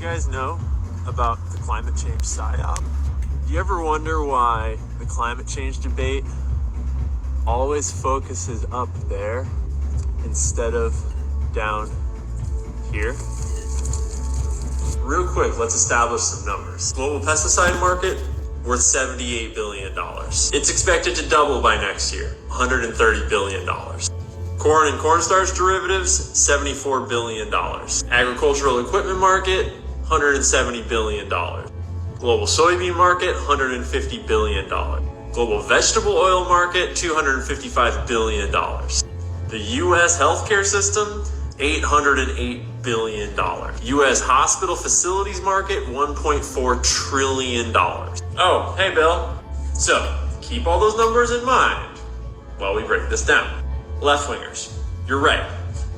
guys know about the climate change psyop? Do you ever wonder why the climate change debate always focuses up there instead of down here? Real quick, let's establish some numbers. Global pesticide market, worth $78 billion. It's expected to double by next year, $130 billion. Corn and cornstarch derivatives, $74 billion. Agricultural equipment market, $170 billion. Global soybean market, $150 billion. Global vegetable oil market, $255 billion. The U.S. healthcare system, $808 billion. U.S. hospital facilities market, $1.4 trillion. Oh, hey, Bill. So, keep all those numbers in mind while we break this down. Left-wingers, you're right.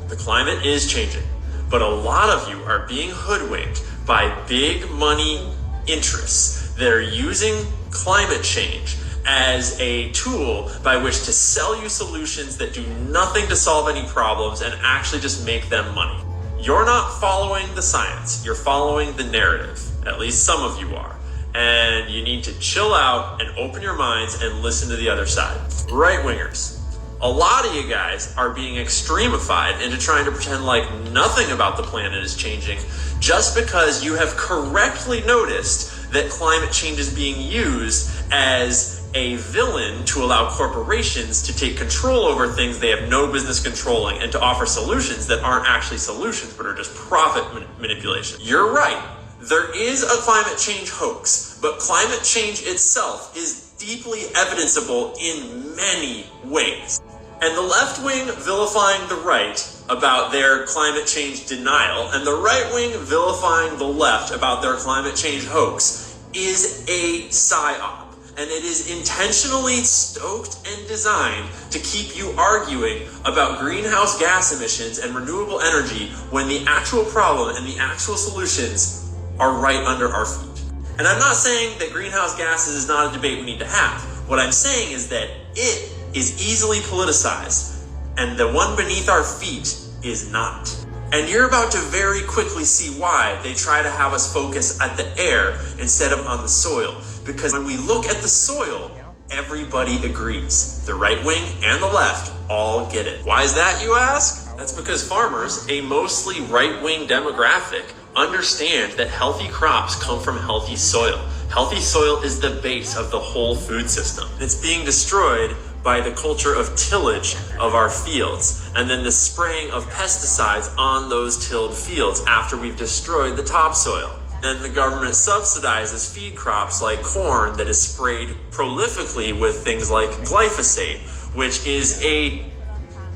The climate is changing, but a lot of you are being hoodwinked by big money interests that are using climate change as a tool by which to sell you solutions that do nothing to solve any problems and actually just make them money. You're not following the science, you're following the narrative. At least some of you are. And you need to chill out and open your minds and listen to the other side. Right-wingers, a lot of you guys are being extremified into trying to pretend like nothing about the planet is changing just because you have correctly noticed that climate change is being used as a villain to allow corporations to take control over things they have no business controlling and to offer solutions that aren't actually solutions but are just profit manipulation. You're right. There is a climate change hoax, but climate change itself is deeply evidenceable in many ways. And the left wing vilifying the right about their climate change denial and the right wing vilifying the left about their climate change hoax is a psyop. And it is intentionally stoked and designed to keep you arguing about greenhouse gas emissions and renewable energy when the actual problem and the actual solutions are right under our feet. And I'm not saying that greenhouse gases is not a debate we need to have. What I'm saying is that it is easily politicized, and the one beneath our feet is not. And you're about to very quickly see why they try to have us focus at the air instead of on the soil. Because when we look at the soil, everybody agrees. The right wing and the left all get it. Why is that, you ask? That's because farmers, a mostly right-wing demographic, understand that healthy crops come from healthy soil. Healthy soil is the base of the whole food system. It's being destroyed by the culture of tillage of our fields, and then the spraying of pesticides on those tilled fields after we've destroyed the topsoil. And the government subsidizes feed crops like corn that is sprayed prolifically with things like glyphosate, which is a,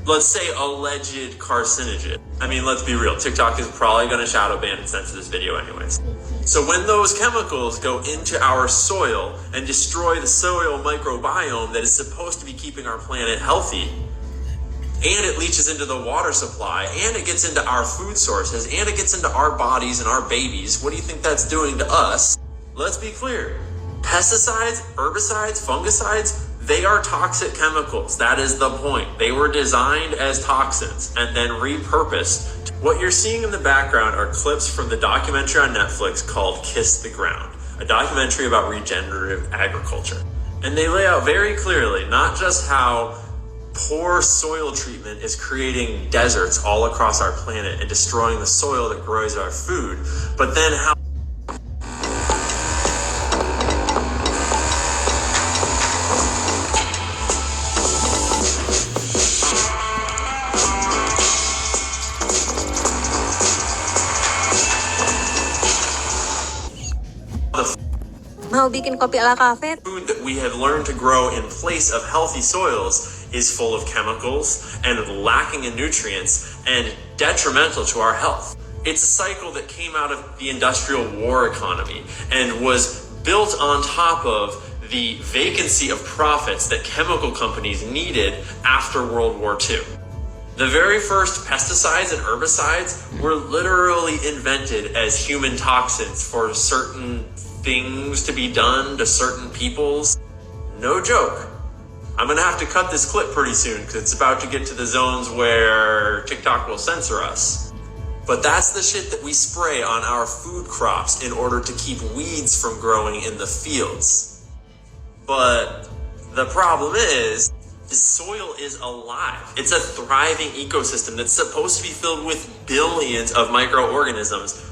let's say, alleged carcinogen. I mean, let's be real. TikTok is probably going to shadow ban and censor this video anyways. So when those chemicals go into our soil and destroy the soil microbiome that is supposed to be keeping our planet healthy, and it leaches into the water supply, and it gets into our food sources, and it gets into our bodies and our babies, what do you think that's doing to us? Let's be clear. Pesticides, herbicides, fungicides, they are toxic chemicals. That is the point. They were designed as toxins and then repurposed. What you're seeing in the background are clips from the documentary on Netflix called Kiss the Ground, a documentary about regenerative agriculture. And they lay out very clearly not just how poor soil treatment is creating deserts all across our planet and destroying the soil that grows our food, but then how Mau bikin kopi ala kafe? Food that we have learned to grow in place of healthy soils is full of chemicals and lacking in nutrients and detrimental to our health. It's a cycle that came out of the industrial war economy and was built on top of the vacancy of profits that chemical companies needed after World War II. The very first pesticides and herbicides were literally invented as human toxins for certain things to be done to certain peoples. No joke. I'm gonna have to cut this clip pretty soon because it's about to get to the zones where TikTok will censor us. But that's the shit that we spray on our food crops in order to keep weeds from growing in the fields. But the problem is, the soil is alive. It's a thriving ecosystem that's supposed to be filled with billions of microorganisms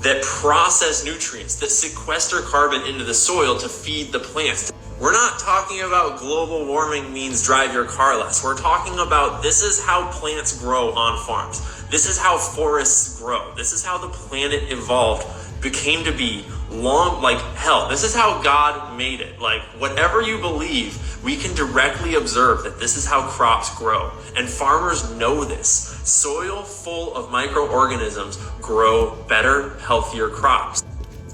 that process nutrients, that sequester carbon into the soil to feed the plants. We're not talking about global warming means drive your car less. We're talking about this is how plants grow on farms. This is how forests grow. This is how the planet evolved, became to be long, like hell. This is how God made it. Like whatever you believe, we can directly observe that this is how crops grow. And farmers know this. Soil full of microorganisms grow better, healthier crops.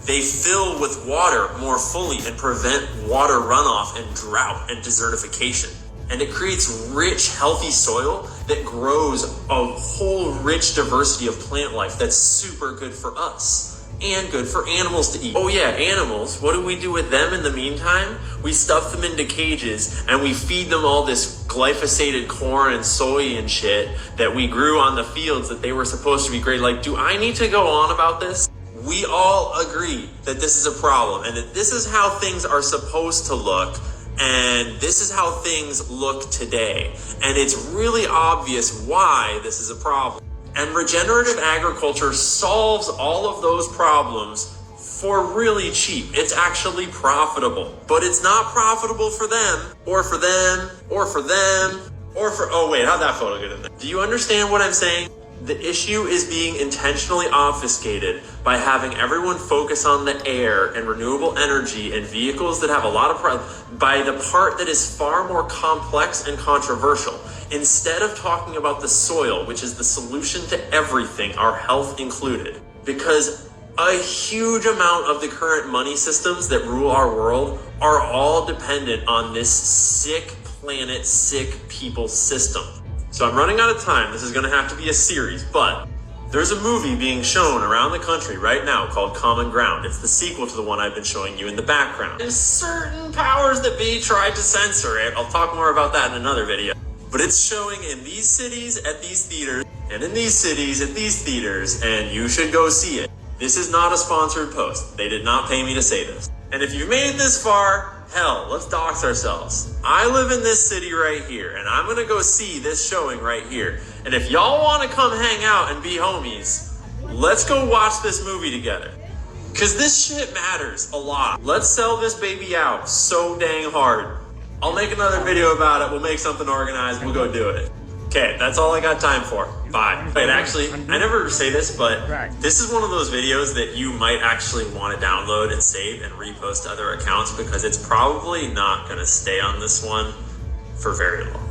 They fill with water more fully and prevent water runoff and drought and desertification. And it creates rich, healthy soil that grows a whole rich diversity of plant life that's super good for us and good for animals to eat. Oh yeah, animals, what do we do with them in the meantime? We stuff them into cages and we feed them all this glyphosated corn and soy and shit that we grew on the fields that they were supposed to be great. Like, do I need to go on about this? We all agree that this is a problem and that this is how things are supposed to look, and this is how things look today. And it's really obvious why this is a problem. And regenerative agriculture solves all of those problems for really cheap. It's actually profitable, but it's not profitable for them, or for them, or for them, or for, oh wait, how'd that photo get in there? Do you understand what I'm saying? The issue is being intentionally obfuscated by having everyone focus on the air and renewable energy and vehicles that have a lot of by the part that is far more complex and controversial, instead of talking about the soil, which is the solution to everything, our health included. Because a huge amount of the current money systems that rule our world are all dependent on this sick planet, sick people system. So I'm running out of time. This is going to have to be a series, but there's a movie being shown around the country right now called Common Ground. It's the sequel to the one I've been showing you in the background. And certain powers that be tried to censor it. I'll talk more about that in another video. But it's showing in these cities at these theaters, and in these cities at these theaters, and you should go see it. This is not a sponsored post. They did not pay me to say this. And if you've made it this far, hell, let's dox ourselves. I live in this city right here, and I'm gonna go see this showing right here. And if y'all wanna come hang out and be homies, let's go watch this movie together. Cause this shit matters a lot. Let's sell this baby out so dang hard. I'll make another video about it. We'll make something organized. We'll go do it. Okay, that's all I got time for. Bye. Wait, actually, I never say this, but this is one of those videos that you might actually want to download and save and repost to other accounts because it's probably not going to stay on this one for very long.